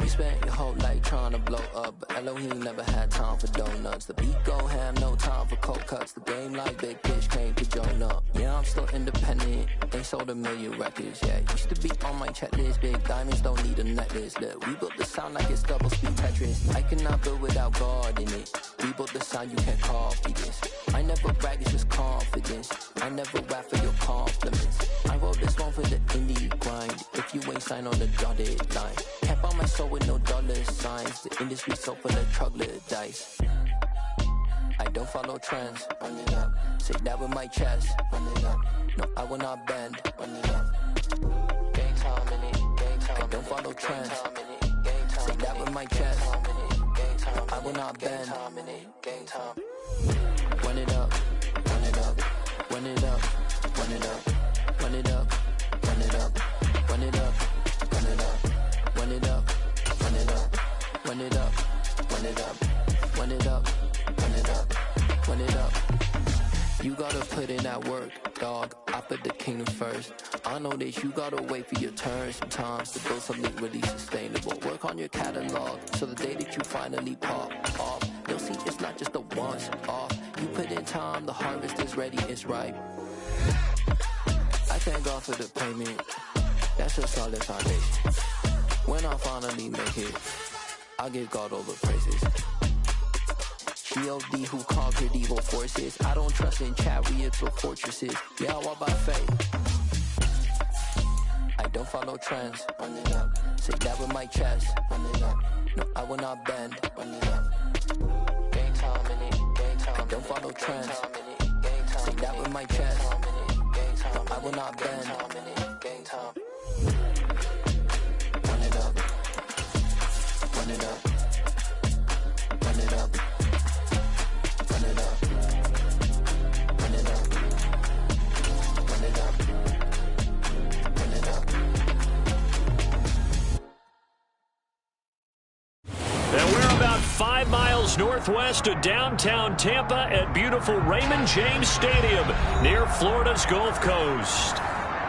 You spent your whole life trying to blow up, but Elohim never had time for donuts. The beat go ham, no time for cold cuts. The game like Big Fish came to join up. Yeah, I'm still independent, ain't sold a million records yet. Used to be on my checklist, big diamonds don't need a necklace. Look, we built the sound like it's double speed Tetris. I cannot build without God in it. We built the sound, you can't copy this. I never brag, it's just confidence. I never rap for your compliments. I wrote this one for the indie grind. If you ain't signed on the dotted line, can't buy my soul with no dollar signs. The industry so full of troglodytes. I don't follow trends. Run it up. Say that with my chest. Run it up. No, I will not bend. Run it up. Gang time in it. Gang time. I don't follow trends. Say that with my chest. I will not bend. Gang time. Run it up. Run it up. Run it up. Run it up. Run it up. Run it up. Run it up. Run it up. Run it up. Run it up. Run it up. Run it up. Run it up. Run it up. Run it up. You gotta put in that work, dog. I put the kingdom first. I know that you gotta wait for your turn sometimes to build something really sustainable. Work on your catalog so the day that you finally pop off, you'll see it's not just a once off. You put in time, the harvest is ready, it's ripe. I thank God for the payment. That's a solid foundation. When I finally make it, I give God all the praises. G.O.D. who conquered evil forces. I don't trust in chariots or fortresses. Yeah, I walk by faith. I don't follow trends. Run it up. Say that with my chest. Run it up. No, I will not bend. Run it up. Gang time in it. Gang time. I don't follow trends. Say that with my chest. No, I will not bend. Gang time. Run it up. Run it up. Run it up. Run it up. Run it up. Run it up. Run it up. And we're about 5 miles northwest of downtown Tampa at beautiful Raymond James Stadium near Florida's Gulf Coast.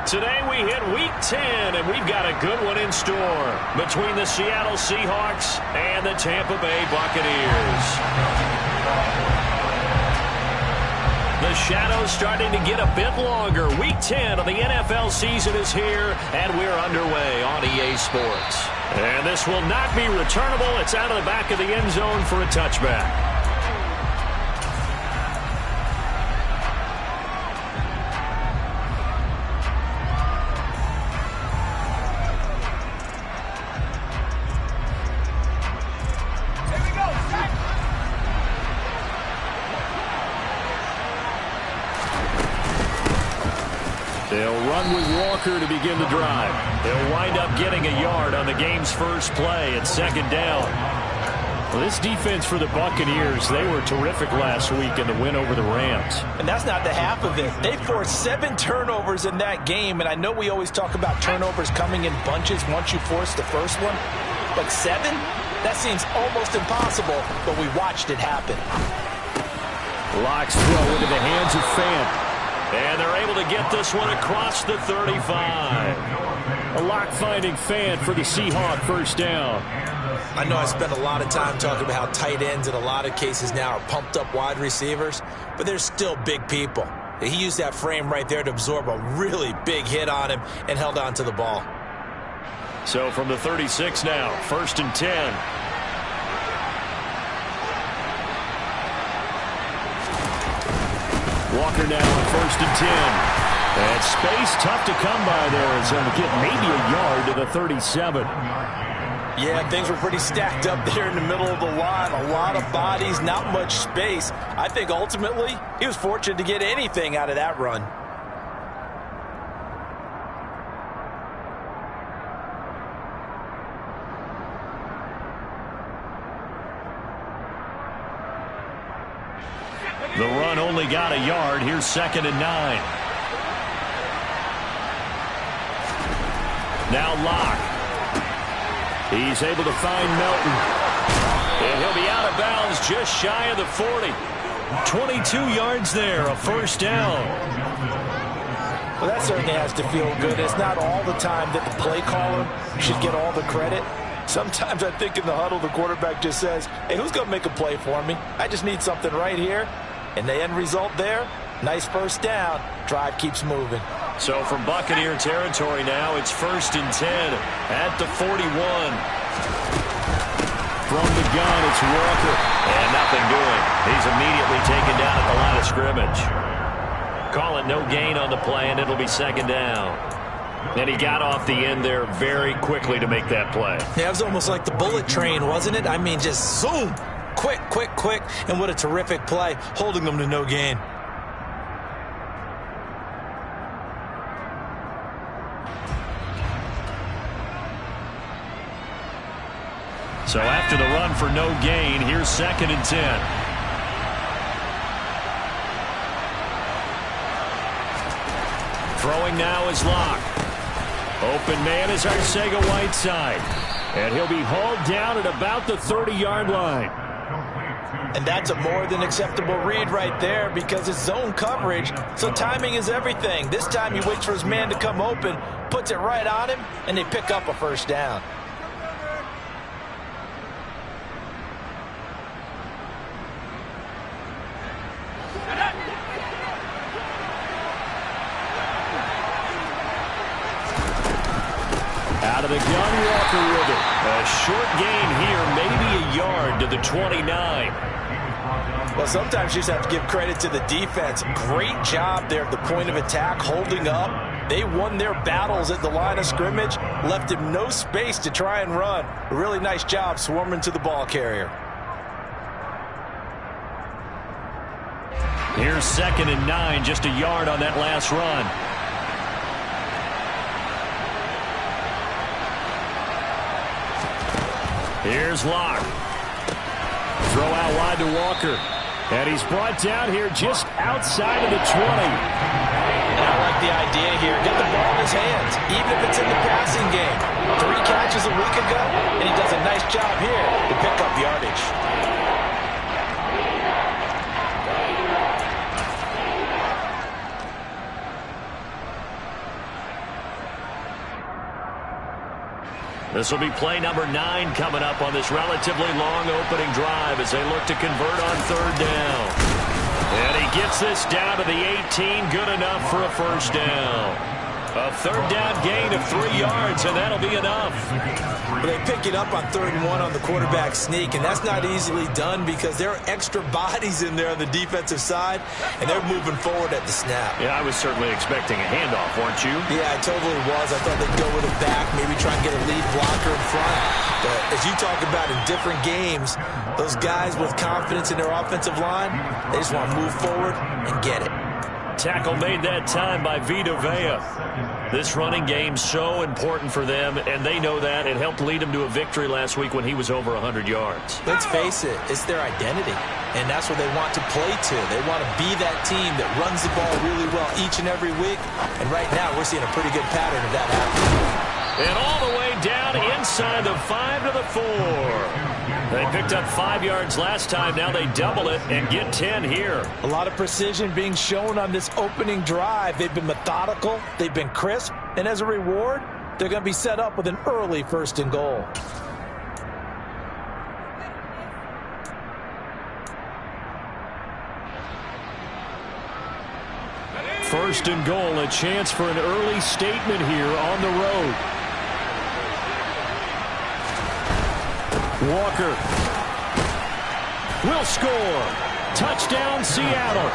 Today we hit Week 10, and we've got a good one in store between the Seattle Seahawks and the Tampa Bay Buccaneers. The shadow's starting to get a bit longer. Week 10 of the NFL season is here, and we're underway on EA Sports. And this will not be returnable. It's out of the back of the end zone for a touchback. They'll run with Walker to begin the drive. They'll wind up getting a yard on the game's first play at second down. Well, this defense for the Buccaneers, they were terrific last week in the win over the Rams. And that's not the half of it. They forced 7 turnovers in that game, and I know we always talk about turnovers coming in bunches once you force the first one, but 7? That seems almost impossible, but we watched it happen. Locke's throw into the hands of Fant. And they're able to get this one across the 35. A Locke finding Fant for the Seahawk first down. I know I spent a lot of time talking about how tight ends in a lot of cases now are pumped up wide receivers, but they're still big people. He used that frame right there to absorb a really big hit on him and held on to the ball. So from the 36 now, 1st and 10. Walker now on 1st and 10. And space tough to come by there as he'll get maybe a yard to the 37. Yeah, things were pretty stacked up there in the middle of the line. A lot of bodies, not much space. I think ultimately he was fortunate to get anything out of that run. The run only got a yard. Here's 2nd and 9. Now Locke. He's able to find Melton. And he'll be out of bounds just shy of the 40. 22 yards there, a first down. Well, that certainly has to feel good. It's not all the time that the play caller should get all the credit. Sometimes I think in the huddle, the quarterback just says, hey, who's going to make a play for me? I just need something right here. And the end result there, nice first down. Drive keeps moving. So from Buccaneer territory now, it's 1st and 10 at the 41. From the gun, it's Walker. And nothing doing. He's immediately taken down at the line of scrimmage. Call it no gain on the play, and it'll be 2nd down. And he got off the end there very quickly to make that play. Yeah, it was almost like the bullet train, wasn't it? I mean, just zoom. Quick, quick, quick. And what a terrific play, holding them to no gain. So after the run for no gain, here's 2nd and 10. Throwing now is Locke. Open man is Arcega-Whiteside. And he'll be hauled down at about the 30-yard line. And that's a more than acceptable read right there because it's zone coverage, so timing is everything. This time he waits for his man to come open, puts it right on him, and they pick up a first down. Out of the gun, Walker with it. A short gain here, maybe a yard to the 29. Well, sometimes you just have to give credit to the defense. Great job there at the point of attack, holding up. They won their battles at the line of scrimmage, left him no space to try and run. A really nice job swarming to the ball carrier. Here's 2nd and 9, just a yard on that last run. Here's Locke. Throw out wide to Walker. And he's brought down here just outside of the 20. And I like the idea here. Get the ball in his hands, even if it's in the passing game. 3 catches a week ago, and he does a nice job here to pick up yardage. This will be play number 9 coming up on this relatively long opening drive as they look to convert on 3rd down. And he gets this down to the 18, good enough for a first down. A 3rd down gain of 3 yards, and that'll be enough. They pick it up on 3rd and 1 on the quarterback sneak, and that's not easily done because there are extra bodies in there on the defensive side, and they're moving forward at the snap. Yeah, I was certainly expecting a handoff, weren't you? Yeah, I totally was. I thought they'd go with a back, maybe try and get a lead blocker in front. But as you talk about in different games, those guys with confidence in their offensive line, they just want to move forward and get it. Tackle made that time by Vita Vea. This running game's so important for them, and they know that. It helped lead them to a victory last week when he was over 100 yards. Let's face it, it's their identity, and that's what they want to play to. They want to be that team that runs the ball really well each and every week, and right now we're seeing a pretty good pattern of that happening. And all the way down inside the 5 to the 4. They picked up 5 yards last time. Now they double it and get 10 here. A lot of precision being shown on this opening drive. They've been methodical. They've been crisp. And as a reward, they're going to be set up with an early 1st and goal. First and goal, a chance for an early statement here on the road. Walker will score. Touchdown, Seattle.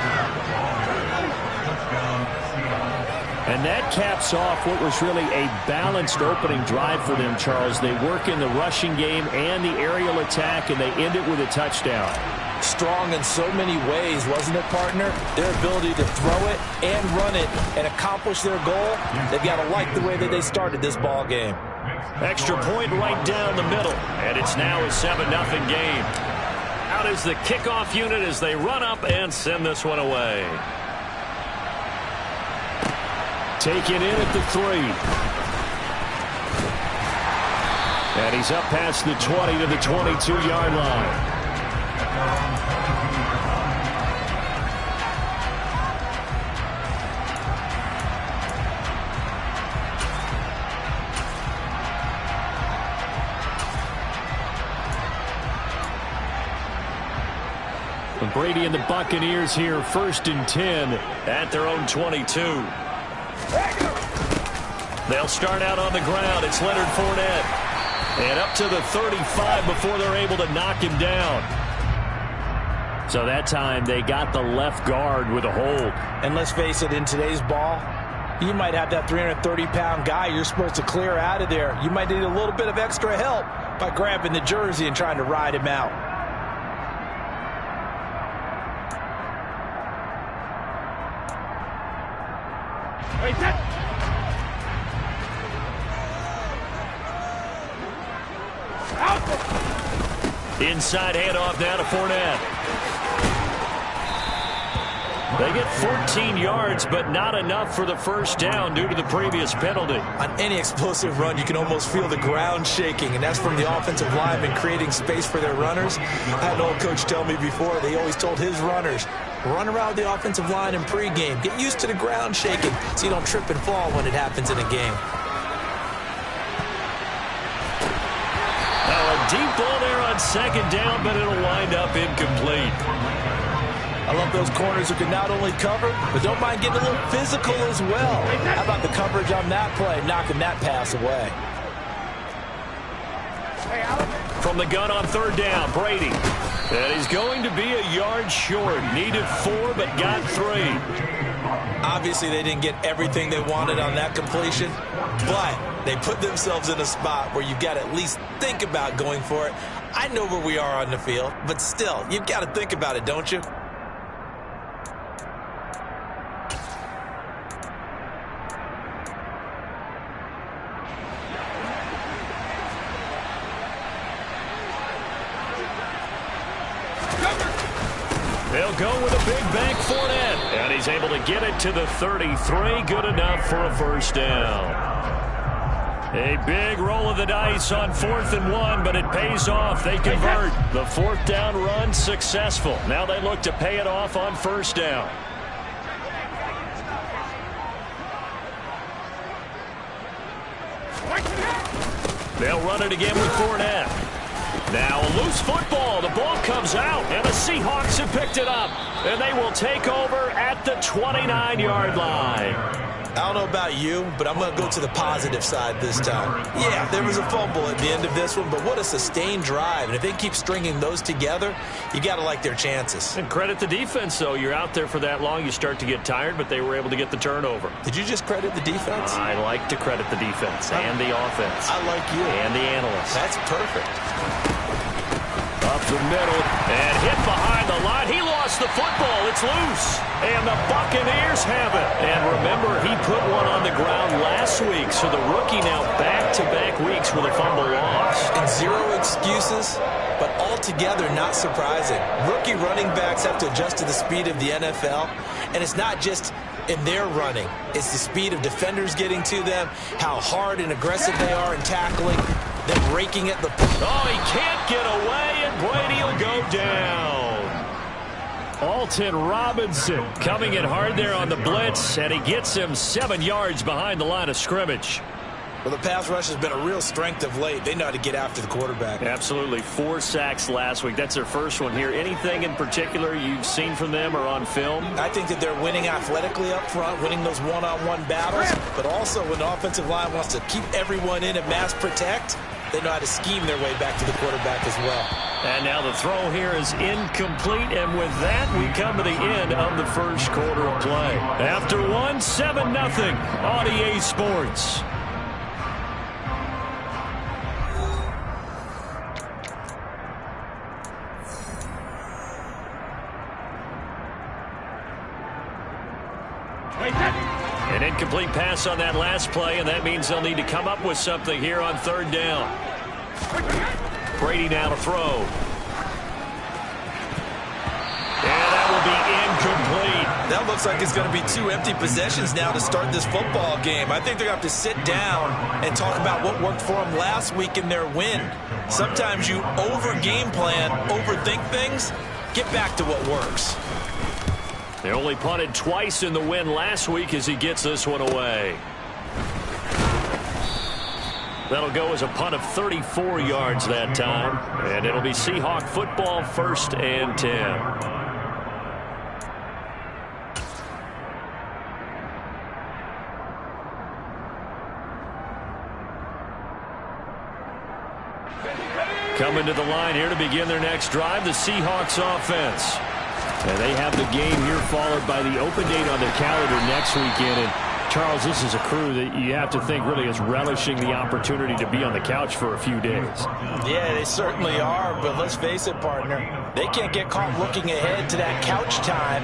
And that caps off what was really a balanced opening drive for them, Charles. They work in the rushing game and the aerial attack, and they end it with a touchdown. Strong in so many ways, wasn't it, partner? Their ability to throw it and run it and accomplish their goal, they've got to like the way that they started this ball game. Extra point right down the middle, and it's now a 7-0 game. Out is the kickoff unit as they run up and send this one away. Taken in at the 3. And he's up past the 20 to the 22-yard line. Brady and the Buccaneers here, 1st and 10 at their own 22. They'll start out on the ground. It's Leonard Fournette. And up to the 35 before they're able to knock him down. So that time they got the left guard with a hold. And let's face it, in today's ball, you might have that 330-pound guy you're supposed to clear out of there. You might need a little bit of extra help by grabbing the jersey and trying to ride him out. Inside handoff now to Fournette. They get 14 yards, but not enough for the first down due to the previous penalty. On any explosive run, you can almost feel the ground shaking, and that's from the offensive linemen creating space for their runners. I had an old coach tell me before, they always told his runners, run around the offensive line in pregame. Get used to the ground shaking so you don't trip and fall when it happens in a game. Now a deep ball there on 2nd down, but it'll wind up incomplete. I love those corners who can not only cover, but don't mind getting a little physical as well. How about the coverage on that play, knocking that pass away? From the gun on 3rd down, Brady. And he's going to be a yard short. Needed 4, but got 3. Obviously, they didn't get everything they wanted on that completion, but they put themselves in a spot where you've got to at least think about going for it. I know where we are on the field, but still, you've got to think about it, don't you? They'll go with a big bank Fournette. And he's able to get it to the 33. Good enough for a first down. A big roll of the dice on 4th and 1, but it pays off. They convert. The 4th down run successful. Now they look to pay it off on 1st down. They'll run it again with Fournette. Now a loose football. The ball comes out, and the Seahawks have picked it up. And they will take over at the 29-yard line. I don't know about you, but I'm going to go to the positive side this time. Yeah, there was a fumble at the end of this one, but what a sustained drive. And if they keep stringing those together, you got to like their chances. And credit the defense, though. You're out there for that long, you start to get tired, but they were able to get the turnover. Did you just credit the defense? I like to credit the defense and the offense. I like you. And the analysts. That's perfect. Up the middle and hit behind the line. He lost the football. It's loose. And the Buccaneers have it. And remember, he put one on the ground last week. So the rookie now back-to-back weeks with a fumble loss. And zero excuses, but altogether not surprising. Rookie running backs have to adjust to the speed of the NFL. And it's not just in their running. It's the speed of defenders getting to them, how hard and aggressive they are in tackling. They're breaking at the... Oh, he can't get away, and Brady will go down. Alton Robinson coming in hard there on the blitz, and he gets him 7 yards behind the line of scrimmage. Well, the pass rush has been a real strength of late. They know how to get after the quarterback. Absolutely. 4 sacks last week. That's their first one here. Anything in particular you've seen from them or on film? I think that they're winning athletically up front, winning those one-on-one battles, but also when the offensive line wants to keep everyone in and mass protect, they know how to scheme their way back to the quarterback as well. And now the throw here is incomplete, and with that, we come to the end of the first quarter of play. After one, 7-0 on EA Sports. An incomplete pass on that last play, and that means they'll need to come up with something here on 3rd down. Brady now to throw. And that will be incomplete. That looks like it's going to be 2 empty possessions now to start this football game. I think they're going to have to sit down and talk about what worked for them last week in their win. Sometimes you over-game plan, overthink things. Get back to what works. They only punted twice in the win last week as he gets this one away. That'll go as a punt of 34 yards that time. And it'll be Seahawk football, 1st and 10. Coming to the line here to begin their next drive, the Seahawks offense. And they have the game here followed by the open date on the calendar next weekend. And Charles, this is a crew that you have to think really is relishing the opportunity to be on the couch for a few days. Yeah, they certainly are, but let's face it, partner. They can't get caught looking ahead to that couch time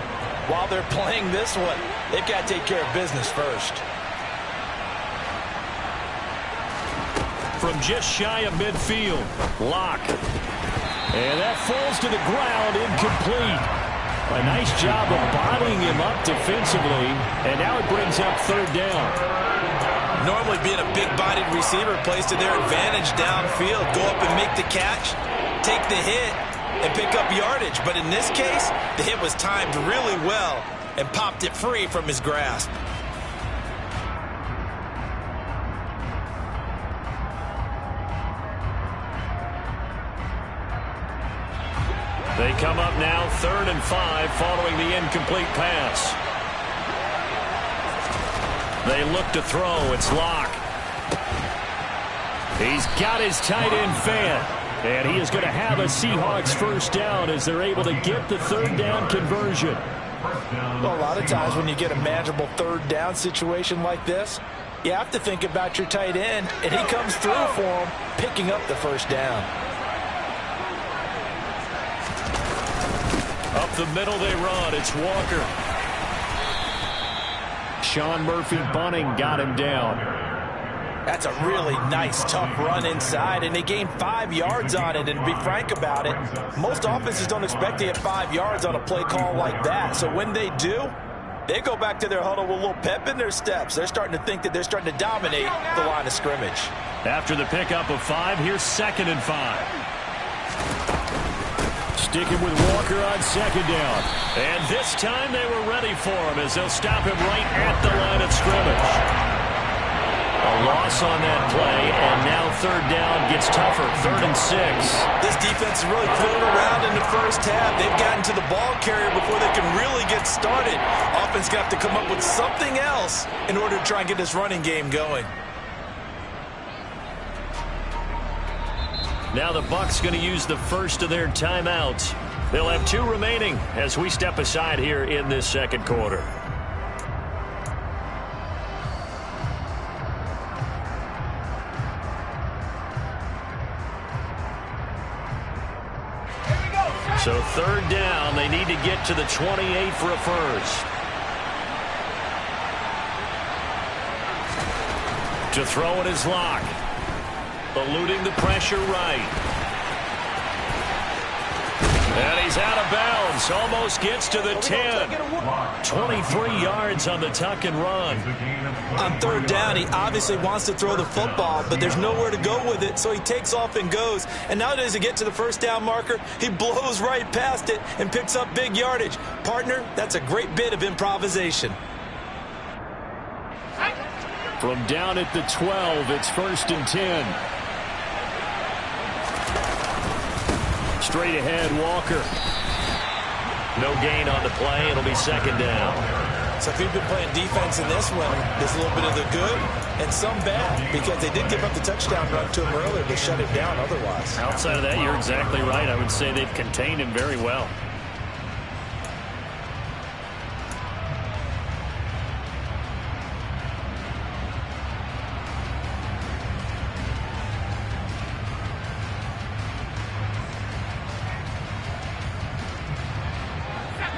while they're playing this one. They've got to take care of business first. From just shy of midfield, Locke. And that falls to the ground, incomplete. A nice job of bodying him up defensively, and now it brings up third down. Normally being a big-bodied receiver plays to their advantage downfield. Go up and make the catch, take the hit, and pick up yardage. But in this case, the hit was timed really well and popped it free from his grasp. They come up now 3rd and 5 following the incomplete pass. They look to throw. It's Locke. He's got his tight end fan. And he is going to have a Seahawks first down as they're able to get the third down conversion. Well, a lot of times when you get a manageable third down situation like this, you have to think about your tight end, and he comes through for him, picking up the first down. Up the middle they run. It's Walker. Sean Murphy-Bunting got him down. That's a really nice, tough run inside, and they gained 5 yards on it. And to be frank about it, most offenses don't expect to get 5 yards on a play call like that. So when they do, they go back to their huddle with a little pep in their steps. They're starting to think that they're starting to dominate the line of scrimmage. After the pickup of 5, here's 2nd and 5. Sticking with Walker on 2nd down. And this time they were ready for him as they'll stop him right at the line of scrimmage. A loss on that play, and now 3rd down gets tougher. 3rd and 6. This defense is really thrown around in the first half. They've gotten to the ball carrier before they can really get started. Offense going to have to come up with something else in order to try and get this running game going. Now the Bucs going to use the first of their timeouts. They'll have 2 remaining as we step aside here in this second quarter. So 3rd down, they need to get to the 28 for a first. To throw it is Locke. Eluding the pressure right. And he's out of bounds. Almost gets to the 10. 23 yards on the tuck and run. On 3rd down, he obviously wants to throw the football, but there's nowhere to go with it, so he takes off and goes. And nowadays, to get to the first down marker, he blows right past it and picks up big yardage. Partner, that's a great bit of improvisation. From down at the 12, it's 1st and 10. Straight ahead, Walker. No gain on the play. It'll be 2nd down. So if you've been playing defense in this one, there's a little bit of the good and some bad, because they did give up the touchdown run to him earlier, but shut it down otherwise. Outside of that, you're exactly right. I would say they've contained him very well.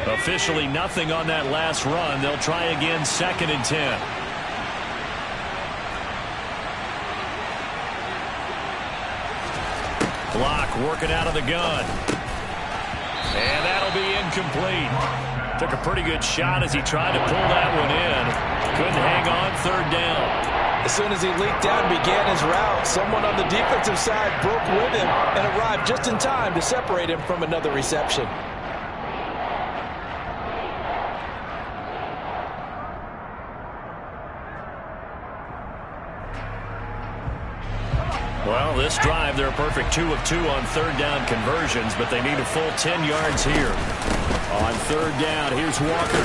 Officially nothing on that last run. They'll try again, 2nd and 10. Locke working out of the gun. And that'll be incomplete. Took a pretty good shot as he tried to pull that one in. Couldn't hang on, 3rd down. As soon as he leaked out and began his route, someone on the defensive side broke with him and arrived just in time to separate him from another reception. Well, this drive, they're a perfect 2 of 2 on 3rd down conversions, but they need a full 10 yards here. On 3rd down, here's Walker.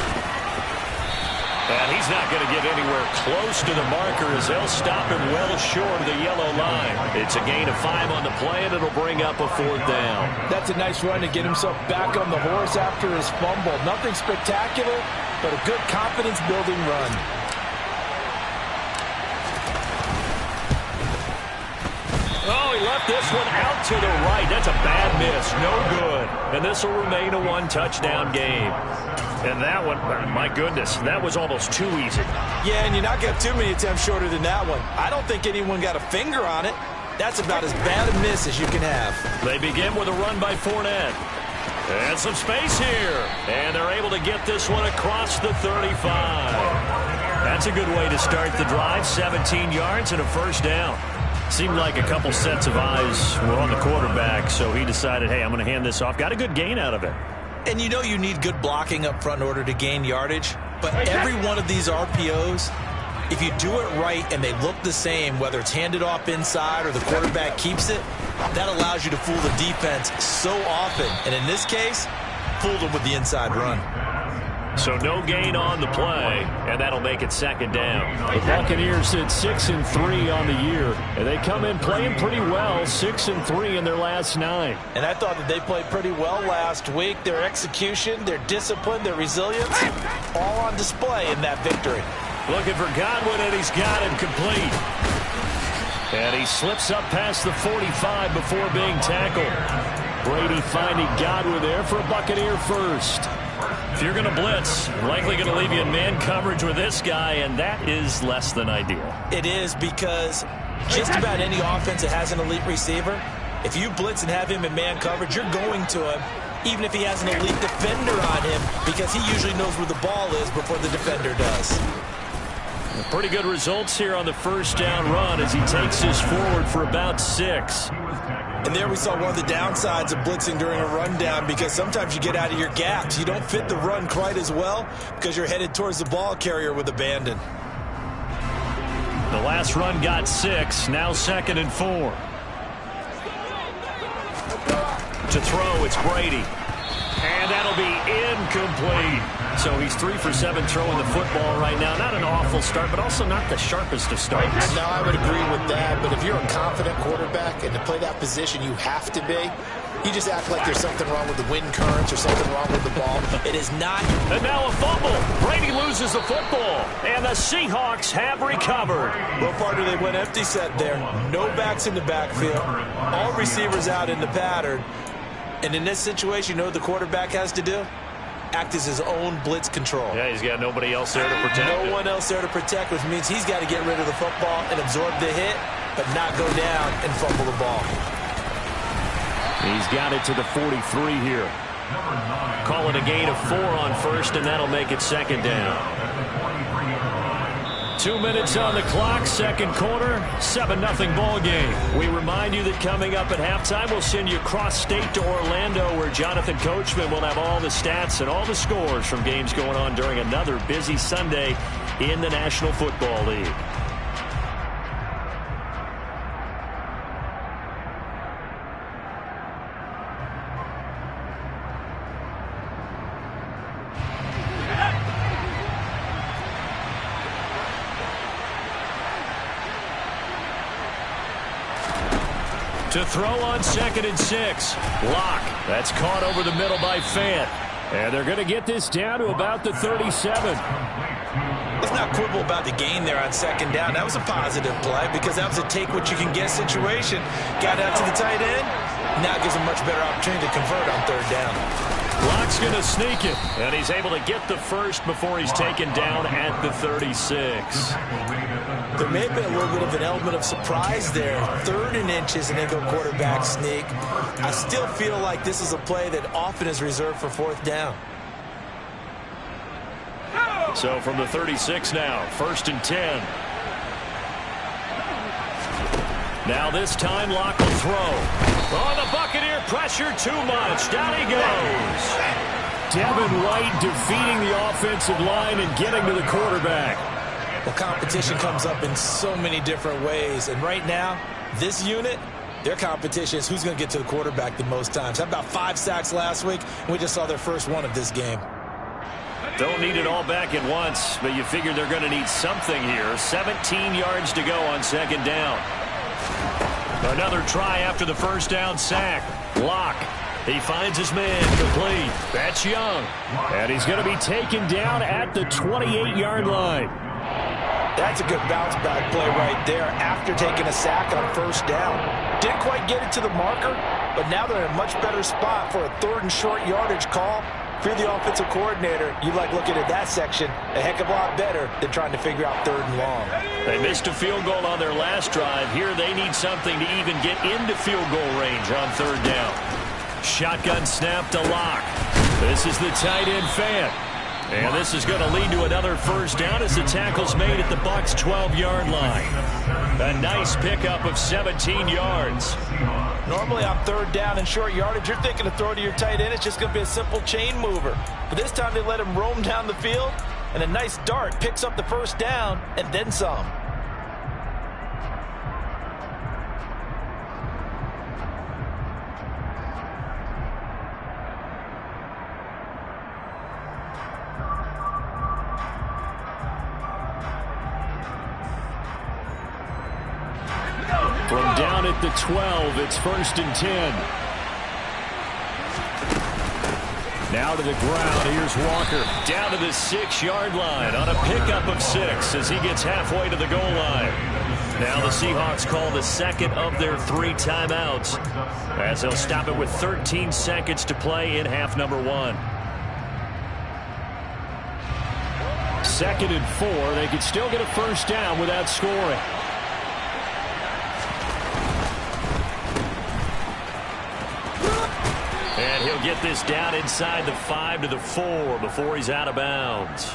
And he's not going to get anywhere close to the marker as they'll stop him well short of the yellow line. It's a gain of 5 on the play, and it'll bring up a 4th down. That's a nice run to get himself back on the horse after his fumble. Nothing spectacular, but a good confidence-building run. Oh, he left this one out to the right. That's a bad miss. No good. And this will remain a 1-touchdown game. And that one, my goodness, that was almost too easy. Yeah, and you're not going to have too many attempts shorter than that one. I don't think anyone got a finger on it. That's about as bad a miss as you can have. They begin with a run by Fournette. And some space here. And they're able to get this one across the 35. That's a good way to start the drive. 17 yards and a 1st down. Seemed like a couple sets of eyes were on the quarterback, so he decided, hey, I'm going to hand this off. Got a good gain out of it. And you know you need good blocking up front in order to gain yardage. But every one of these RPOs, if you do it right and they look the same, whether it's handed off inside or the quarterback keeps it, that allows you to fool the defense so often. And in this case, fooled them with the inside run. So no gain on the play, and that'll make it 2nd down. The Buccaneers sit 6-3 on the year, and they come in playing pretty well, 6-3 in their last 9. And I thought that they played pretty well last week. Their execution, their discipline, their resilience, all on display in that victory. Looking for Godwin, and he's got him complete. And he slips up past the 45 before being tackled. Brady finding Godwin there for a Buccaneer first. If you're going to blitz, likely going to leave you in man coverage with this guy, and that is less than ideal. It is, because just about any offense that has an elite receiver, if you blitz and have him in man coverage, you're going to him, even if he has an elite defender on him, because he usually knows where the ball is before the defender does. Pretty good results here on the 1st down run as he takes this forward for about 6. And there we saw one of the downsides of blitzing during a rundown, because sometimes you get out of your gaps. You don't fit the run quite as well because you're headed towards the ball carrier with abandon. The last run got 6. Now 2nd and 4. To throw, it's Brady. And that'll be incomplete. So he's 3 for 7 throwing the football right now. Not an awful start, but also not the sharpest of starts. No, I would agree with that. But if you're a confident quarterback and to play that position you have to be, you just act like there's something wrong with the wind currents or something wrong with the ball. It is not. And now a fumble. Brady loses the football. And the Seahawks have recovered. Well, partner, they went empty set there. No backs in the backfield. All receivers out in the pattern. And in this situation, you know what the quarterback has to do? Act as his own blitz control. Yeah, he's got nobody else there to protect him. No one else there to protect, which means he's got to get rid of the football and absorb the hit, but not go down and fumble the ball. He's got it to the 43 here. Call it a gain of 4 on 1st, and that'll make it 2nd down. 2 minutes on the clock, 2nd quarter, 7-0 ball game. We remind you that coming up at halftime, we'll send you cross-state to Orlando, where Jonathan Coachman will have all the stats and all the scores from games going on during another busy Sunday in the National Football League. To throw on 2nd and 6. Lock. That's caught over the middle by Fant. And they're going to get this down to about the 37. Let's not quibble about the gain there on 2nd down. That was a positive play because that was a take-what-you-can-get situation. Got out to the tight end. Now it gives him a much better opportunity to convert on 3rd down. Lock's going to sneak it. And he's able to get the first before he's taken down at the 36. There may have been a little bit of an element of surprise there. 3rd and inches and then go quarterback sneak. I still feel like this is a play that often is reserved for 4th down. So from the 36 now, 1st and 10. Now this time Lock will throw. Oh, the Buccaneer pressure too much. Down he goes. Devin White defeating the offensive line and getting to the quarterback. Well, competition comes up in so many different ways. And right now, this unit, their competition is who's going to get to the quarterback the most times. How about 5 sacks last week? And we just saw their first one of this game. Don't need it all back at once, but you figure they're going to need something here. 17 yards to go on second down. Another try after the first down sack. Locke. He finds his man complete. That's Young. And he's going to be taken down at the 28-yard line. That's a good bounce back play right there after taking a sack on first down. Didn't quite get it to the marker, but now they're in a much better spot for a 3rd and short yardage call. If you're the offensive coordinator, you like looking at that section a heck of a lot better than trying to figure out 3rd and long. They missed a field goal on their last drive. Here they need something to even get into field goal range on 3rd down. Shotgun snap to Locke. This is the tight end Fant. And this is going to lead to another first down as the tackle's made at the Bucs' 12-yard line. A nice pickup of 17 yards. Normally on 3rd down and short yardage, you're thinking to throw to your tight end. It's just going to be a simple chain mover. But this time they let him roam down the field, and a nice dart picks up the first down and then some. From down at the 12, it's 1st and 10. Now to the ground. Here's Walker down to the 6-yard line on a pickup of 6 as he gets halfway to the goal line. Now the Seahawks call the second of their 3 timeouts as they'll stop it with 13 seconds to play in half number 1. 2nd and 4. They could still get a first down without scoring. And he'll get this down inside the 5 to the 4 before he's out of bounds.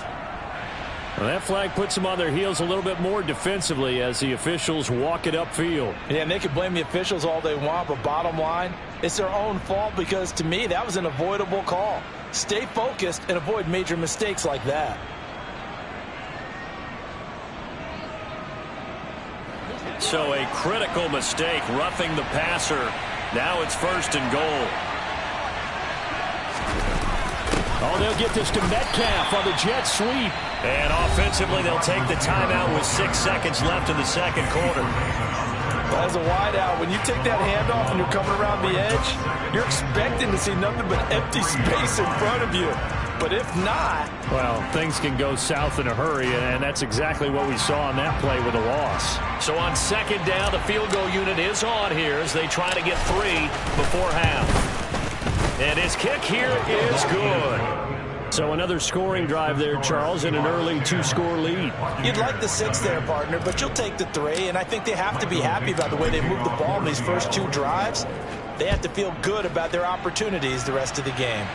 Well, that flag puts them on their heels a little bit more defensively as the officials walk it upfield. Yeah, and they can blame the officials all they want, but bottom line, it's their own fault because, to me, that was an avoidable call. Stay focused and avoid major mistakes like that. So a critical mistake, roughing the passer. Now it's 1st and goal. Oh, they'll get this to Metcalf on the jet sweep. And offensively, they'll take the timeout with 6 seconds left in the second quarter. As a wideout, when you take that handoff and you're coming around the edge, you're expecting to see nothing but empty space in front of you. But if not... well, things can go south in a hurry, and that's exactly what we saw on that play with a loss. So on 2nd down, the field goal unit is on here as they try to get 3 before half. And his kick here is good. So another scoring drive there, Charles, and an early 2-score lead. You'd like the 6 there, partner, but you'll take the 3, and I think they have to be happy about the way they moved the ball in these first 2 drives. They have to feel good about their opportunities the rest of the game.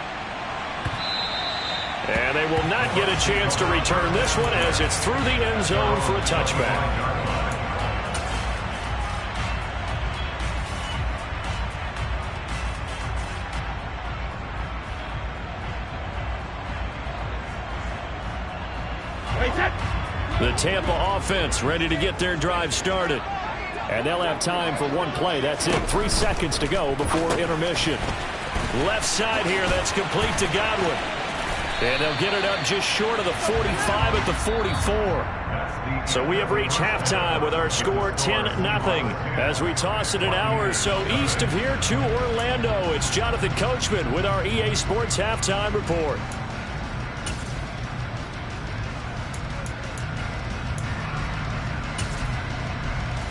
And they will not get a chance to return this one as it's through the end zone for a touchback. The Tampa offense ready to get their drive started. And they'll have time for 1 play. That's it. 3 seconds to go before intermission. Left side here, that's complete to Godwin. And they'll get it up just short of the 45 at the 44. So we have reached halftime with our score 10-0. As we toss it an hour or so east of here to Orlando, it's Jonathan Coachman with our EA Sports Halftime Report.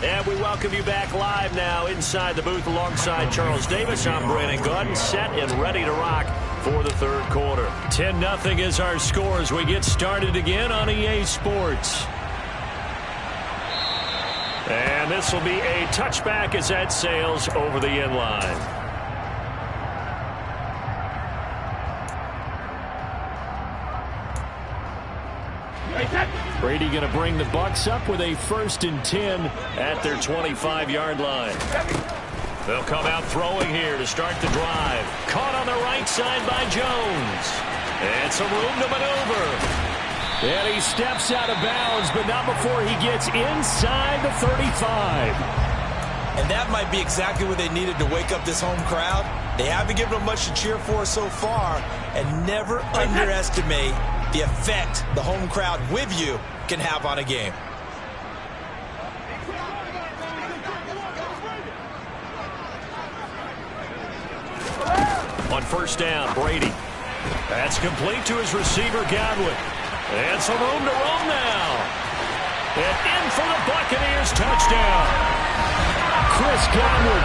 And we welcome you back live now inside the booth alongside Charles Davis. I'm Brandon Gaudin, set and ready to rock for the 3rd quarter. 10-0 is our score as we get started again on EA Sports. And this will be a touchback as that sails over the end line. Brady going to bring the Bucs up with a 1st and 10 at their 25-yard line. They'll come out throwing here to start the drive. Caught on the right side by Jones. And some room to maneuver. And he steps out of bounds, but not before he gets inside the 35. And that might be exactly what they needed to wake up this home crowd. They haven't given them much to cheer for so far, and never underestimate the effect the home crowd with you can have on a game. On first down, Brady. That's complete to his receiver, Godwin. And some room to roam now. And in for the Buccaneers touchdown. Chris Godwin,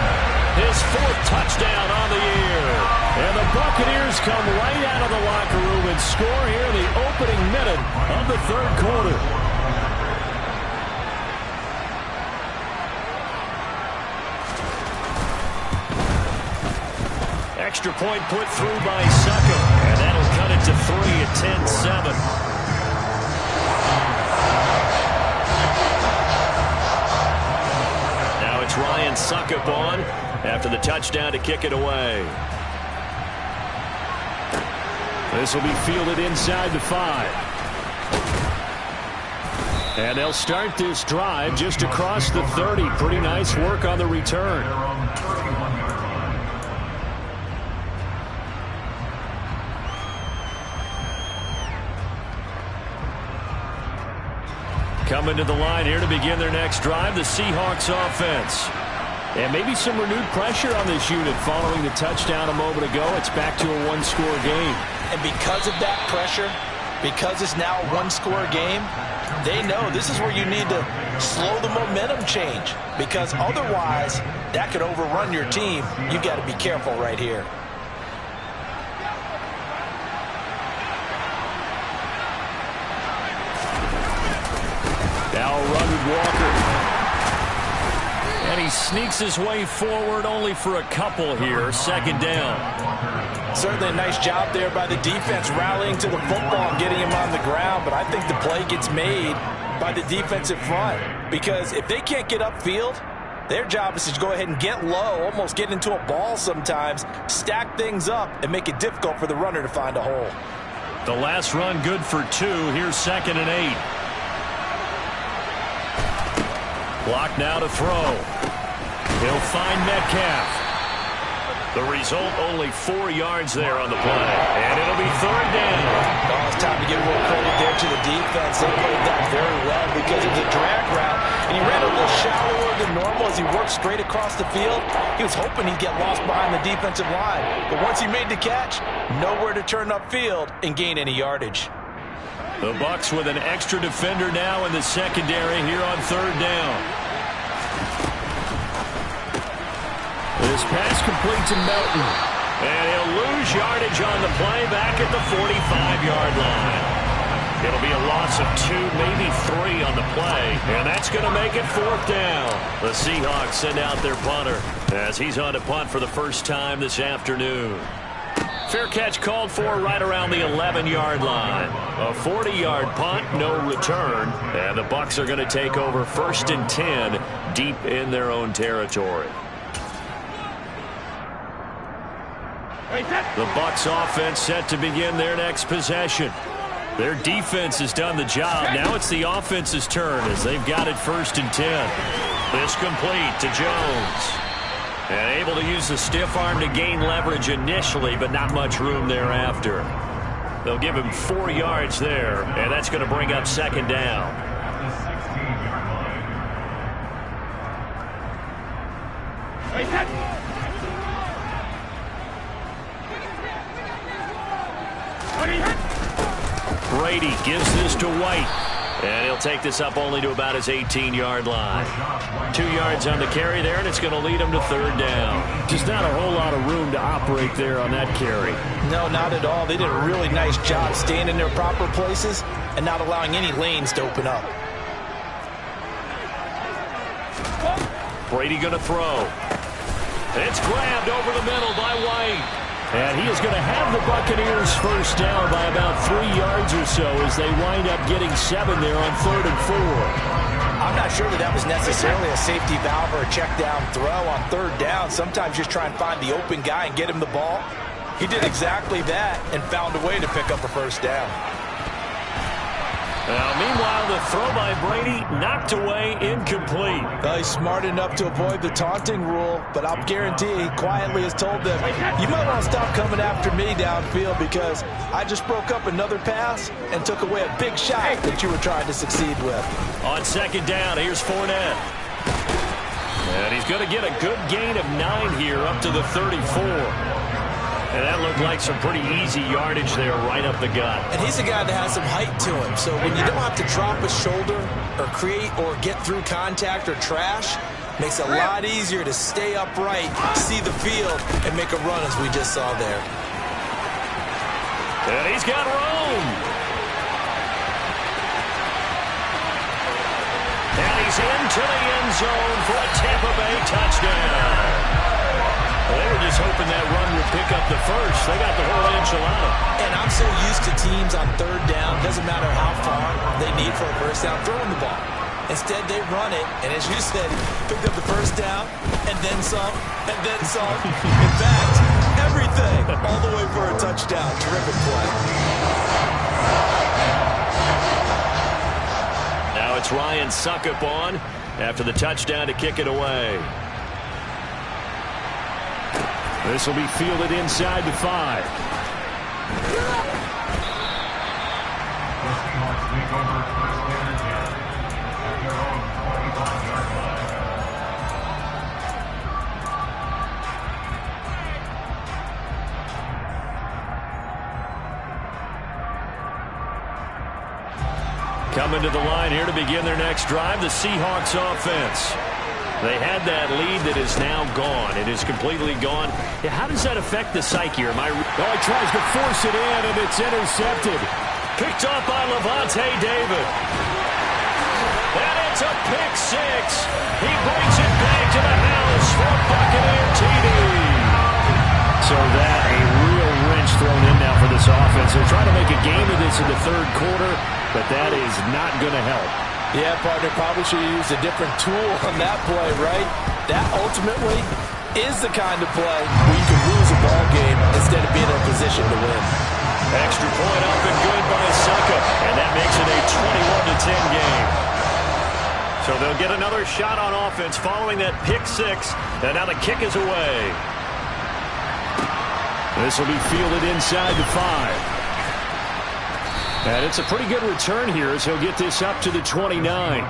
his 4th touchdown on the year. And the Buccaneers come right out of the locker room and score here in the opening minute of the 3rd quarter. Extra point put through by Succop, and that'll cut it to 3 at 10-7. Now it's Ryan Succop on after the touchdown to kick it away. This will be fielded inside the 5. And they'll start this drive just across the 30. Pretty nice work on the return. Coming to the line here to begin their next drive, the Seahawks offense. And maybe some renewed pressure on this unit following the touchdown a moment ago. It's back to a 1-score game. And because of that pressure, because it's now a 1-score game, they know this is where you need to slow the momentum change. Because otherwise, that could overrun your team. You've got to be careful right here. Now a run with Walker. And he sneaks his way forward only for a couple here. 2nd down. Certainly a nice job there by the defense rallying to the football and getting him on the ground. But I think the play gets made by the defensive front. Because if they can't get upfield, their job is to go ahead and get low, almost get into a ball sometimes, stack things up, and make it difficult for the runner to find a hole. The last run good for 2. Here's 2nd and 8. Block now to throw. He'll find Metcalf. The result, only 4 yards there on the play. And it'll be 3rd down. Oh, it's time to give a little credit there to the defense. They played that very well because it was a drag route. And he ran a little shallower than normal as he worked straight across the field. He was hoping he'd get lost behind the defensive line. But once he made the catch, nowhere to turn upfield and gain any yardage. The Bucs with an extra defender now in the secondary here on 3rd down. This pass complete to Melton. And he'll lose yardage on the play back at the 45-yard line. It'll be a loss of 2, maybe 3 on the play. And that's going to make it 4th down. The Seahawks send out their punter as he's on to punt for the first time this afternoon. Fair catch called for right around the 11-yard line. A 40-yard punt, no return. And the Bucs are going to take over 1st and 10 deep in their own territory. The Bucs offense set to begin their next possession. Their defense has done the job. Now it's the offense's turn as they've got it 1st and 10. This complete to Jones. And able to use the stiff arm to gain leverage initially, but not much room thereafter. They'll give him 4 yards there, and that's going to bring up 2nd down. Brady gives this to White. And he'll take this up only to about his 18-yard line. 2 yards on the carry there, and it's going to lead him to 3rd down. Just not a whole lot of room to operate there on that carry. No, not at all. They did a really nice job staying in their proper places and not allowing any lanes to open up. Brady going to throw. It's grabbed over the middle by White. And he is going to have the Buccaneers 1st down by about 3 yards or so as they wind up getting 7 there on 3rd and 4. I'm not sure that was necessarily a safety valve or a check down throw on 3rd down. Sometimes just try and find the open guy and get him the ball. He did exactly that and found a way to pick up a 1st down. Meanwhile, the throw by Brady knocked away, incomplete. He's smart enough to avoid the taunting rule, but I'll guarantee he quietly has told them, you might want to stop coming after me downfield because I just broke up another pass and took away a big shot that you were trying to succeed with. On second down, here's Fournette. And he's going to get a good gain of 9 here up to the 34. And that looked like some pretty easy yardage there right up the gut. And he's a guy that has some height to him. So when you don't have to drop a shoulder or create or get through contact or trash, makes it a lot easier to stay upright, see the field, and make a run as we just saw there. And he's got room. And he's into the end zone for a Tampa Bay touchdown. Well, they were just hoping that run would pick up the first. They got the whole enchilada. And I'm so used to teams on third down, doesn't matter how far they need for a first down, throwing the ball. Instead, they run it, and as you said, picked up the first down, and then some, and then some. In fact, everything, all the way for a touchdown. Terrific play. Now it's Ryan Succop on after the touchdown to kick it away. This will be fielded inside the 5. Coming to the line here to begin their next drive, the Seahawks offense. They had that lead that is now gone. It is completely gone. Yeah, how does that affect the psyche here? He tries to force it in, and it's intercepted. Picked up by Lavonte David. And it's a pick 6. He brings it back to the house for Buccaneer TD. So that a real wrench thrown in now for this offense. They're trying to make a game of this in the third quarter, but that is not going to help. Yeah, partner, probably should have used a different tool on that play, right? That ultimately is the kind of play where you can lose a ball game instead of being in a position to win. Extra point up and good by Succop, and that makes it a 21-10 game. So they'll get another shot on offense following that pick 6, and now the kick is away. This will be fielded inside the 5. And it's a pretty good return here as he'll get this up to the 29.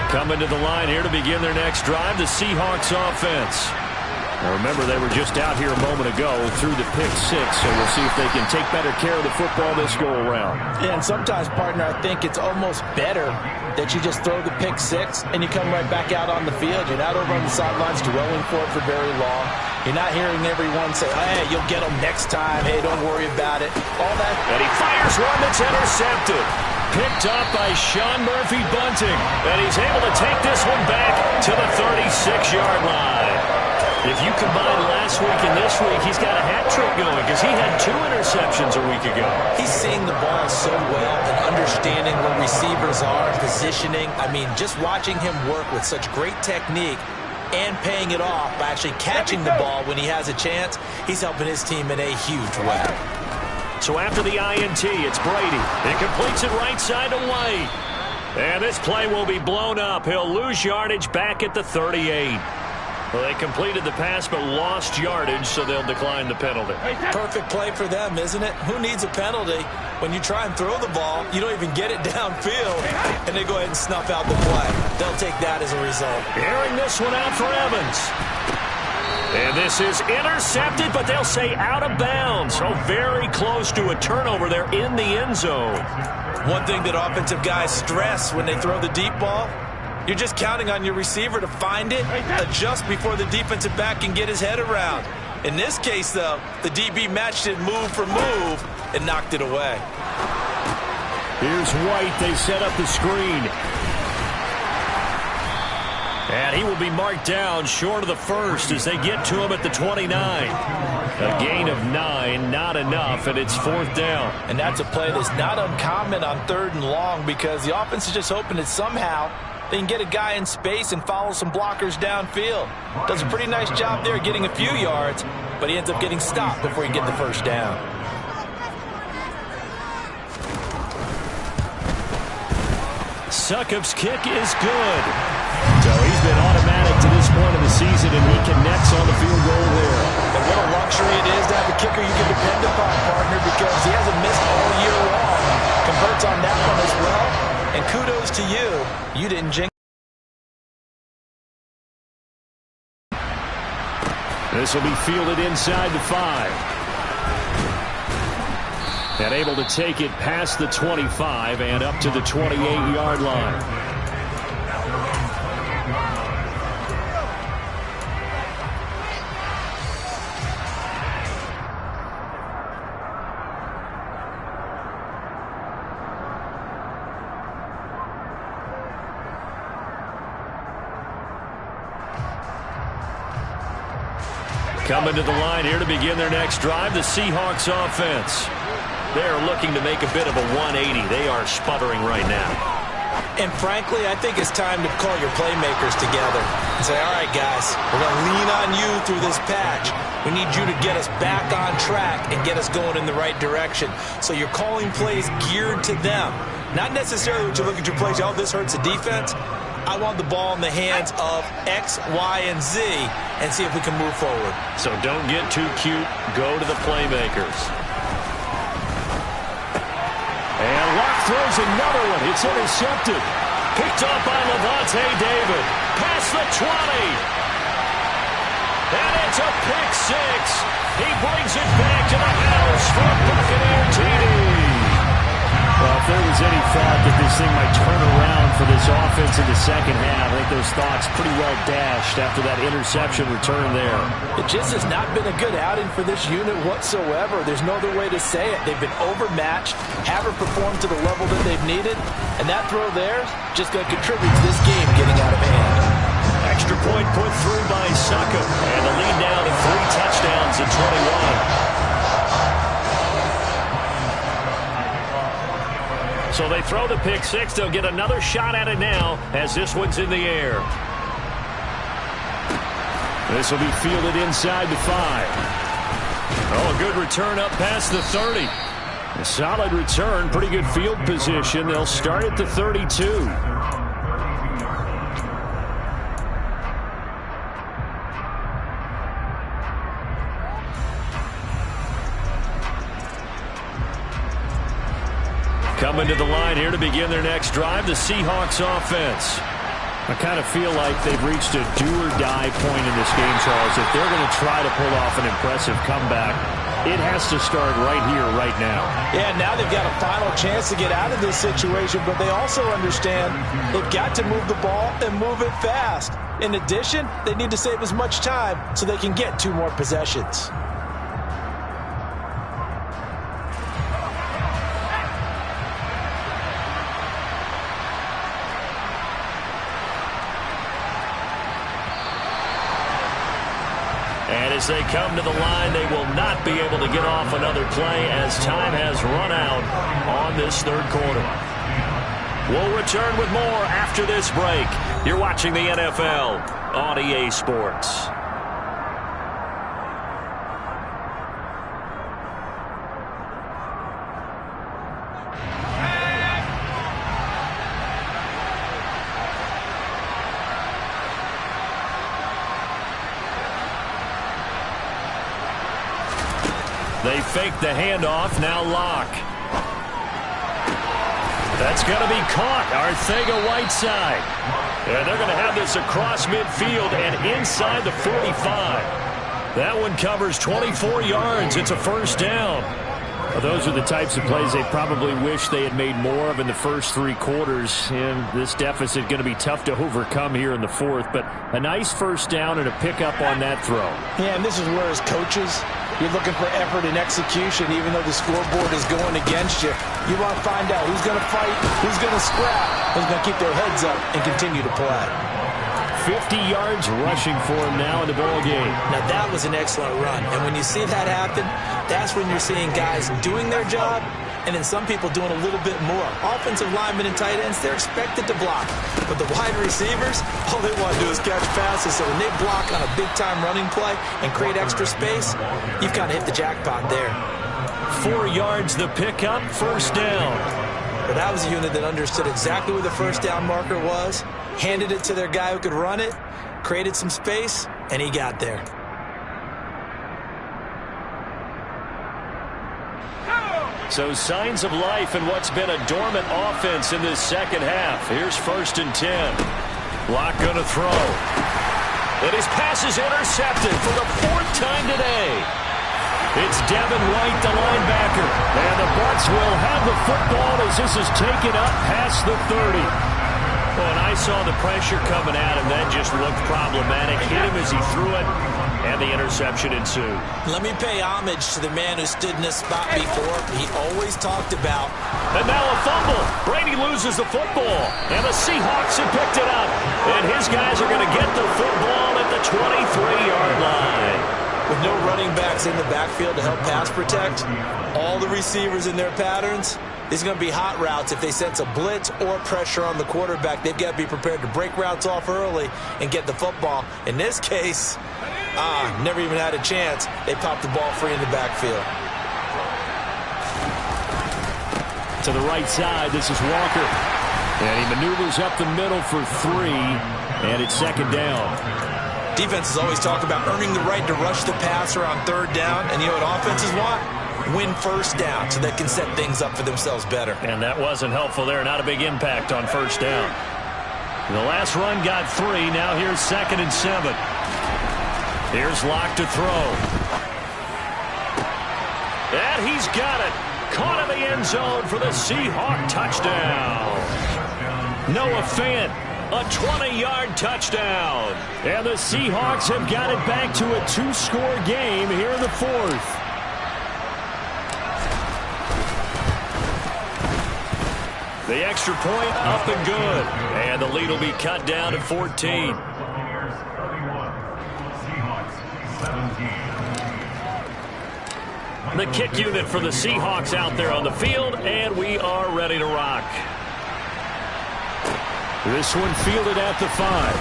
Coming to the line here to begin their next drive, the Seahawks offense. Now remember, they were just out here a moment ago through the pick 6, so we'll see if they can take better care of the football this go-around. Yeah, and sometimes, partner, I think it's almost better that you just throw the pick 6 and you come right back out on the field. You're not over on the sidelines dwelling for it for very long. You're not hearing everyone say, hey, you'll get them next time. Hey, don't worry about it. All that. And he fires one that's intercepted. Picked up by Sean Murphy-Bunting. And he's able to take this one back to the 36-yard line. If you combine last week and this week, he's got a hat trick going because he had 2 interceptions a week ago. He's seeing the ball so well and understanding where receivers are, positioning. I mean, just watching him work with such great technique and paying it off by actually catching the ball when he has a chance, he's helping his team in a huge way. So after the INT, it's Brady. It completes it right side to White. And this play will be blown up. He'll lose yardage back at the 38. Well, they completed the pass but lost yardage, so they'll decline the penalty. Perfect play for them, isn't it? Who needs a penalty? When you try and throw the ball, you don't even get it downfield, and they go ahead and snuff out the play. They'll take that as a result. Airing this one out for Evans. And this is intercepted, but they'll say out of bounds. So very close to a turnover there in the end zone. One thing that offensive guys stress when they throw the deep ball, you're just counting on your receiver to find it, adjust before the defensive back can get his head around. In this case, though, the DB matched it move for move and knocked it away. Here's White. They set up the screen. And he will be marked down short of the first as they get to him at the 29. A gain of 9, not enough, and it's 4th down. And that's a play that's not uncommon on 3rd and long because the offense is just hoping that somehow they can get a guy in space and follow some blockers downfield. Does a pretty nice job there getting a few yards, but he ends up getting stopped before he gets the first down. Succop's kick is good. So he's been automatic to this point of the season, and he connects on the field goal there. And what a luxury it is to have a kicker you can depend upon, partner, because he hasn't missed all year long. Converts on that one as well. And kudos to you. You didn't jinx. This will be fielded inside the 5. And able to take it past the 25 and up to the 28-yard line. Coming to the line here to begin their next drive, the Seahawks offense. They're looking to make a bit of a 180. They are sputtering right now. And frankly, I think it's time to call your playmakers together and say, all right, guys, we're going to lean on you through this patch. We need you to get us back on track and get us going in the right direction. So you're calling plays geared to them. Not necessarily what you look at your plays, oh, this hurts the defense. I want the ball in the hands of X, Y, and Z and see if we can move forward. So don't get too cute. Go to the playmakers. And Locke throws another one. It's intercepted. Picked up by Lavonte David. Past the 20. And it's a pick 6. He brings it back to the house for a Buccaneer TD. Well, if there was any thought that this thing might turn around for this offense in the second half, I think those thoughts pretty well dashed after that interception return there. It just has not been a good outing for this unit whatsoever. There's no other way to say it. They've been overmatched, haven't performed to the level that they've needed, and that throw there just going to contribute to this game getting out of hand. Extra point put through by Succop, and the lead now to 3 touchdowns at 21. So they throw the pick 6. They'll get another shot at it now as this one's in the air. This will be fielded inside the 5. Oh, a good return up past the 30. A solid return, pretty good field position. They'll start at the 32. Coming to the line here to begin their next drive, the Seahawks offense. I kind of feel like they've reached a do-or-die point in this game, Charles. If they're going to try to pull off an impressive comeback, it has to start right here, right now. Yeah, now they've got a final chance to get out of this situation, but they also understand they've got to move the ball and move it fast. In addition, they need to save as much time so they can get 2 more possessions. And as they come to the line, they will not be able to get off another play as time has run out on this third quarter. We'll return with more after this break. You're watching the NFL on EA Sports. They fake the handoff, now Locke. That's going to be caught, Arcega-Whiteside. And they're going to have this across midfield and inside the 45. That one covers 24 yards. It's a first down. Well, those are the types of plays they probably wish they had made more of in the first 3 quarters. And this deficit going to be tough to overcome here in the 4th. But a nice first down and a pickup on that throw. Yeah, and this is where as coaches, you're looking for effort and execution, even though the scoreboard is going against you. You want to find out who's going to fight, who's going to scrap, who's going to keep their heads up and continue to play. 50 yards rushing for him now in the ball game. Now, that was an excellent run. And when you see that happen, that's when you're seeing guys doing their job and then some people doing a little bit more. Offensive linemen and tight ends, they're expected to block. But the wide receivers, all they want to do is catch passes. So when they block on a big-time running play and create extra space, you've kind of hit the jackpot there. 4 yards the pickup, first down. But that was a unit that understood exactly where the first down marker was, handed it to their guy who could run it, created some space, and he got there. So signs of life in what's been a dormant offense in this second half. Here's 1st and 10. Locke going to throw. And his pass is intercepted for the 4th time today. It's Devin White, the linebacker. And the Bucs will have the football as this is taken up past the 30. Well, and I saw the pressure coming at him. That just looked problematic. Hit him as he threw it, and the interception ensued. Let me pay homage to the man who stood in this spot before. He always talked about. And now a fumble. Brady loses the football, and the Seahawks have picked it up. And his guys are going to get the football at the 23-yard line. With no running backs in the backfield to help pass protect, all the receivers in their patterns, these are going to be hot routes. If they sense a blitz or pressure on the quarterback, they've got to be prepared to break routes off early and get the football. In this case, never even had a chance. They popped the ball free in the backfield. To the right side, this is Walker. And he maneuvers up the middle for 3, and it's 2nd down. Defenses always talk about earning the right to rush the passer on 3rd down. And you know what offenses want? Win 1st down so they can set things up for themselves better. And that wasn't helpful there. Not a big impact on 1st down. The last run got 3. Now here's 2nd and 7. Here's Locke to throw. And he's got it. Caught in the end zone for the Seahawk touchdown. Noah Fant, a 20-yard touchdown. And the Seahawks have got it back to a 2-score game here in the 4th. The extra point up and good. And the lead will be cut down to 14. The kick unit for the Seahawks out there on the field, and we are ready to rock. This one fielded at the 5.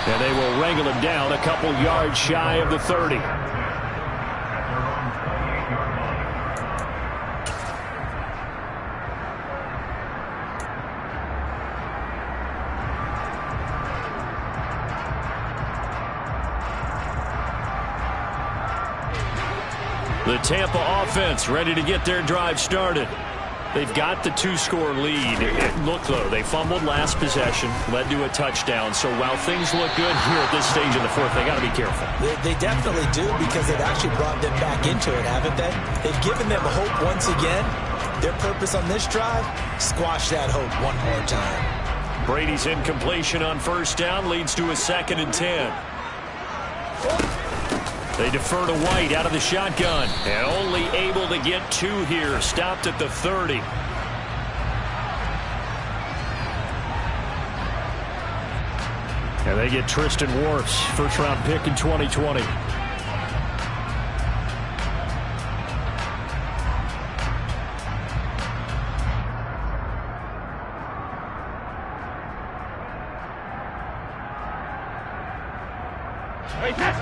And they will wrangle him down a couple yards shy of the 30. The Tampa offense ready to get their drive started. They've got the 2-score lead. Look, though, they fumbled last possession, led to a touchdown. So while things look good here at this stage in the 4th, they got to be careful. They definitely do, because they've actually brought them back into it, haven't they? They've given them hope once again. Their purpose on this drive, squash that hope one more time. Brady's incompletion on 1st down leads to a 2nd and 10. They defer to White out of the shotgun. And only able to get 2 here. Stopped at the 30. And they get Tristan Wirfs, 1st-round pick in 2020.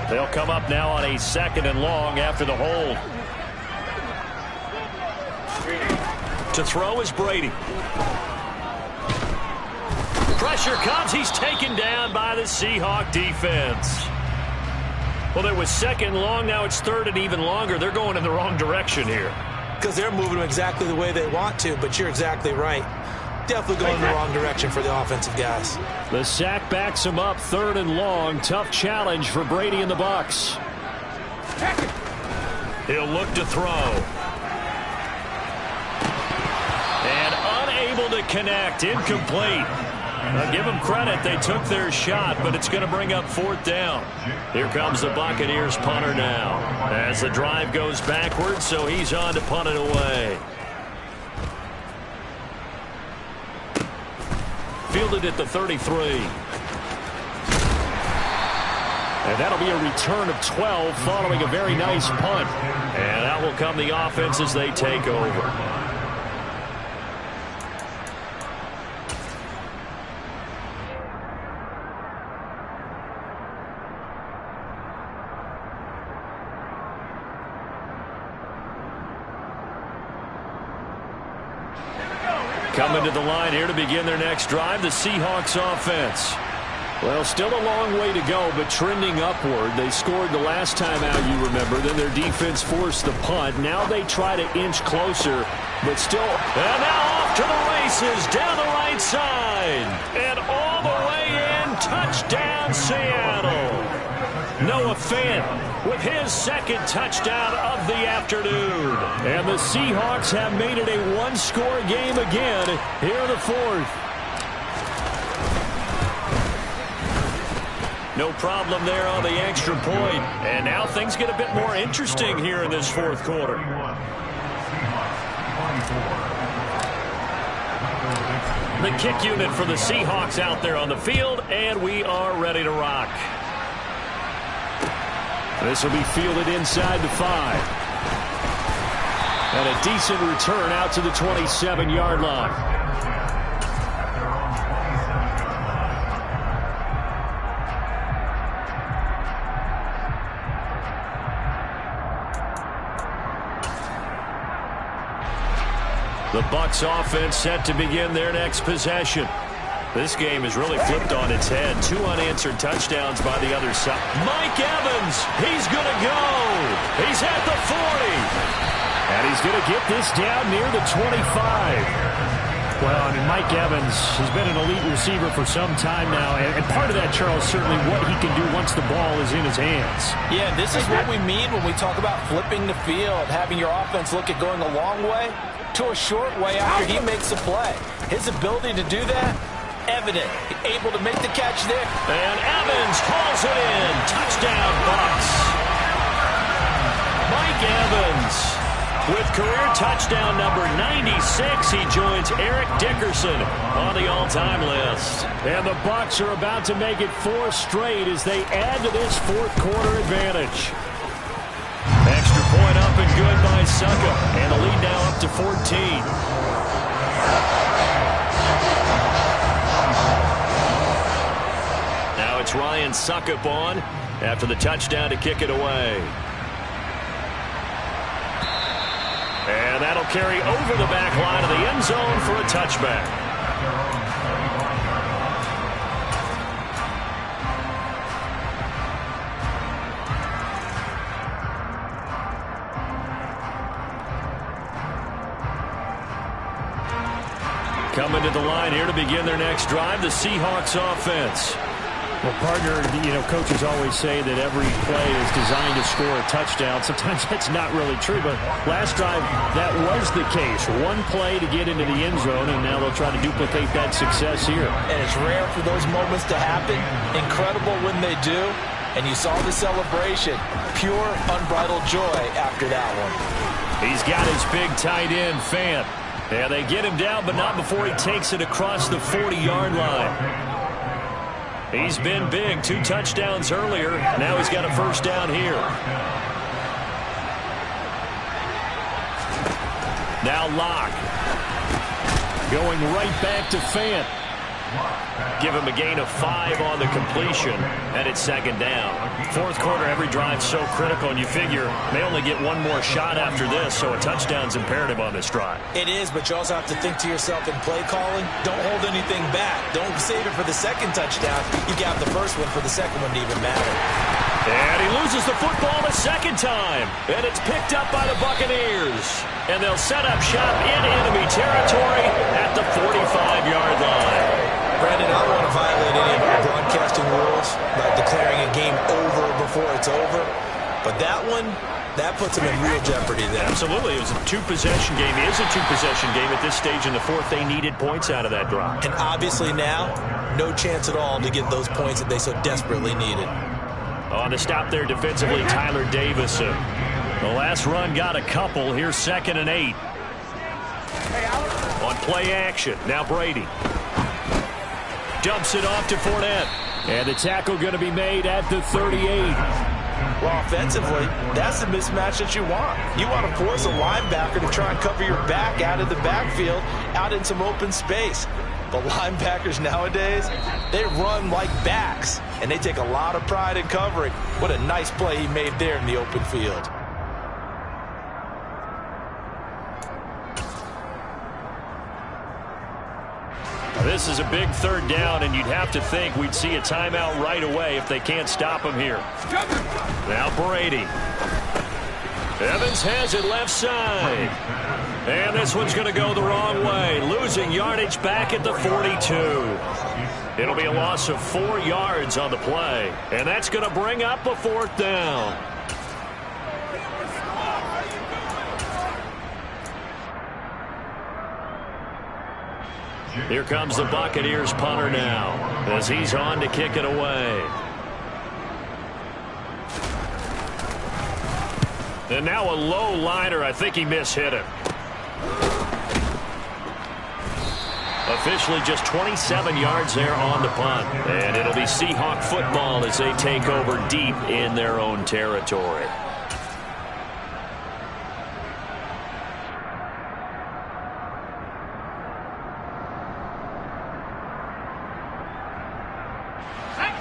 They'll come up now on a 2nd and long after the hold. To throw is Brady. Pressure comes. He's taken down by the Seahawk defense. Well, it was 2nd and long. Now it's 3rd and even longer. They're going in the wrong direction here. Because they're moving them exactly the way they want to, but you're exactly right. Definitely going in the wrong direction for the offensive guys. The sack backs him up, 3rd and long. Tough challenge for Brady and the Bucs. He'll look to throw. And unable to connect. Incomplete. I'll give them credit. They took their shot, but it's going to bring up 4th down. Here comes the Buccaneers punter now. As the drive goes backwards, so he's on to punt it away. Fielded at the 33. And that'll be a return of 12 following a very nice punt. And out will come the offense as they take over. Coming to the line here to begin their next drive, the Seahawks offense. Well, still a long way to go, but trending upward. They scored the last time out, you remember. Then their defense forced the punt. Now they try to inch closer, but still. And now off to the races down the right side. And all the way in, touchdown Seattle. Noah Fant with his second touchdown of the afternoon. And the Seahawks have made it a one-score game again here in the fourth. No problem there on the extra point. And now things get a bit more interesting here in this fourth quarter. The kick unit for the Seahawks out there on the field, and we are ready to rock. This will be fielded inside the 5. And a decent return out to the 27-yard line. The Bucs offense set to begin their next possession. This game is really flipped on its head. 2 unanswered touchdowns by the other side. Mike Evans, he's going to go. He's at the 40. And he's going to get this down near the 25. Well, I mean, Mike Evans has been an elite receiver for some time now. And part of that, Charles, certainly what he can do once the ball is in his hands. Yeah, this is what we mean when we talk about flipping the field, having your offense look at going a long way to a short way after he makes a play. His ability to do that, evident. Able to make the catch there. And Evans hauls it in. Touchdown, Bucs. Mike Evans with career touchdown number 96. He joins Eric Dickerson on the all-time list. And the Bucs are about to make it 4 straight as they add to this fourth quarter advantage. Extra point up and good by Succop. And the lead now up to 14. It's Ryan Succop on after the touchdown to kick it away. And that'll carry over the back line of the end zone for a touchback. Coming to the line here to begin their next drive, the Seahawks offense. Well, partner, coaches always say that every play is designed to score a touchdown. Sometimes that's not really true, but last drive, that was the case. One play to get into the end zone, and now they'll try to duplicate that success here. And it's rare for those moments to happen. Incredible when they do. And you saw the celebration. Pure, unbridled joy after that one. He's got his big tight end, Fant. Yeah, they get him down, but not before he takes it across the 40-yard line. He's been big. 2 touchdowns earlier. Now he's got a first down here. Now Locke. Going right back to Fant. Give him a gain of 5 on the completion, and it's second down. Fourth quarter, every drive's so critical, and you figure they only get one more shot after this, so a touchdown's imperative on this drive. It is, but you also have to think to yourself in play calling, don't hold anything back. Don't save it for the second touchdown. You got the first one for the second one to even matter. And he loses the football a second time, and it's picked up by the Buccaneers. And they'll set up shop in enemy territory at the 45-yard line. Brandon, I don't want to violate any of our broadcasting rules by declaring a game over before it's over. But that one, that puts them in real jeopardy then. Absolutely. It was a 2-possession game. It is a 2-possession game at this stage in the fourth. They needed points out of that drive. And obviously now, no chance at all to get those points that they so desperately needed. On the stop there defensively, Tyler Davison. The last run got a couple. Here's 2nd and 8. On play action. Now Brady. Dumps it off to Fournette. And the tackle going to be made at the 38. Well, offensively, that's the mismatch that you want. You want to force a linebacker to try and cover your back out of the backfield, out in some open space. But linebackers nowadays, they run like backs, and they take a lot of pride in covering. What a nice play he made there in the open field. This is a big third down, and you'd have to think we'd see a timeout right away if they can't stop him here. Now Brady. Evans has it left side. And this one's going to go the wrong way. Losing yardage back at the 42. It'll be a loss of 4 yards on the play. And that's going to bring up a 4th down. Here comes the Buccaneers punter now as he's on to kick it away. And now a low liner. I think he mishit it. Officially just 27 yards there on the punt. And it'll be Seahawk football as they take over deep in their own territory.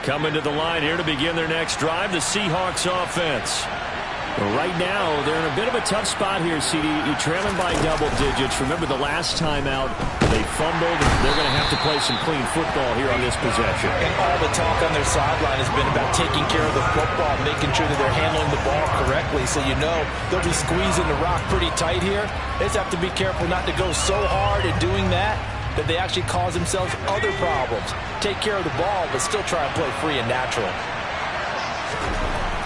Coming to the line here to begin their next drive, the Seahawks offense. Well, right now, they're in a bit of a tough spot here, CD. You're trailing by double digits. Remember the last time out, they fumbled. They're going to have to play some clean football here on this possession. And all the talk on their sideline has been about taking care of the football, making sure that they're handling the ball correctly. So you know they'll be squeezing the rock pretty tight here. They just have to be careful not to go so hard in doing that they actually cause themselves other problems. Take care of the ball, but still try and play free and natural.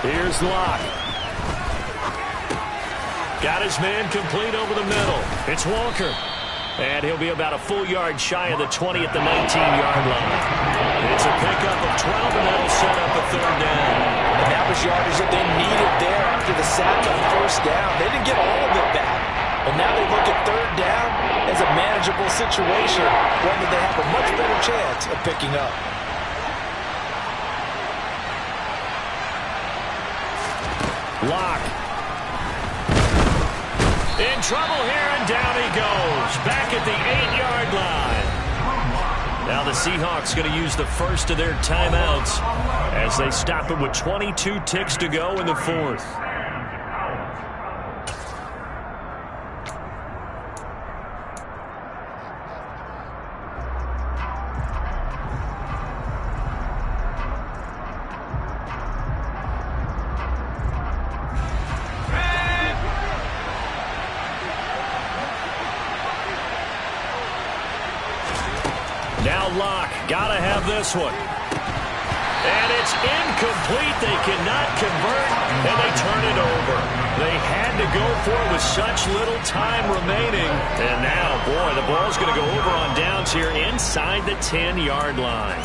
Here's Locke. Got his man complete over the middle. It's Walker. And he'll be about a full yard shy of the 20 at the 19-yard line. It's a pickup of 12, and that'll set up a 3rd down. And that was yardage that they needed there after the sack on 1st down. They didn't get all of it back. But now they look at 3rd down as a manageable situation, one that they have a much better chance of picking up. Locke. In trouble here, and down he goes. Back at the 8-yard line. Now the Seahawks going to use the first of their timeouts as they stop it with 22 ticks to go in the 4th. Now Locke, gotta have this one. And it's incomplete. They cannot convert, and they turn it over. They had to go for it with such little time remaining. And now, boy, the ball's going to go over on downs here inside the 10-yard line.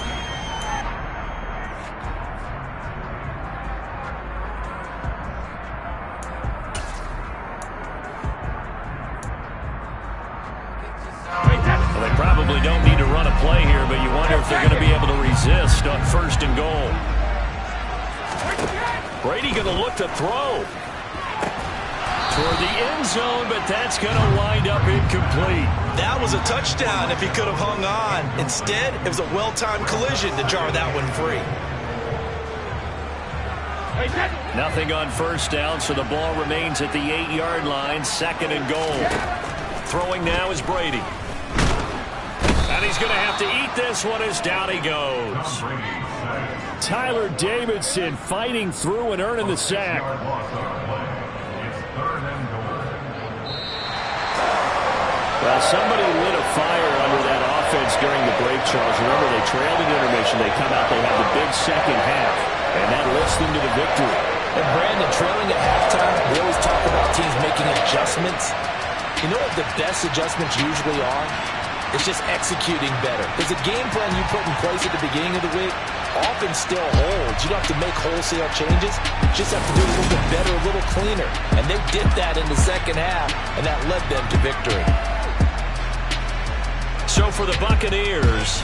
Well, they probably don't need to run a play here, but you wonder if they're going to be able to resist on 1st and goal. Brady going to look to throw toward the end zone, but that's going to wind up incomplete. That was a touchdown if he could have hung on. Instead, it was a well-timed collision to jar that one free. Nothing on 1st down, so the ball remains at the 8-yard line, 2nd and goal. Throwing now is Brady. And he's going to have to eat this one as down he goes. Tyler Davidson fighting through and earning the sack. Well, somebody lit a fire under that offense during the break, Charles. Remember, they trailed in intermission. They come out, they have the big second half, and that lifts them to the victory. And Brandon, trailing at halftime, we always talk about teams making adjustments. You know what the best adjustments usually are? It's just executing better. Because the game plan you put in place at the beginning of the week often still holds. You don't have to make wholesale changes. You just have to do it a little bit better, a little cleaner. And they did that in the second half, and that led them to victory. So for the Buccaneers,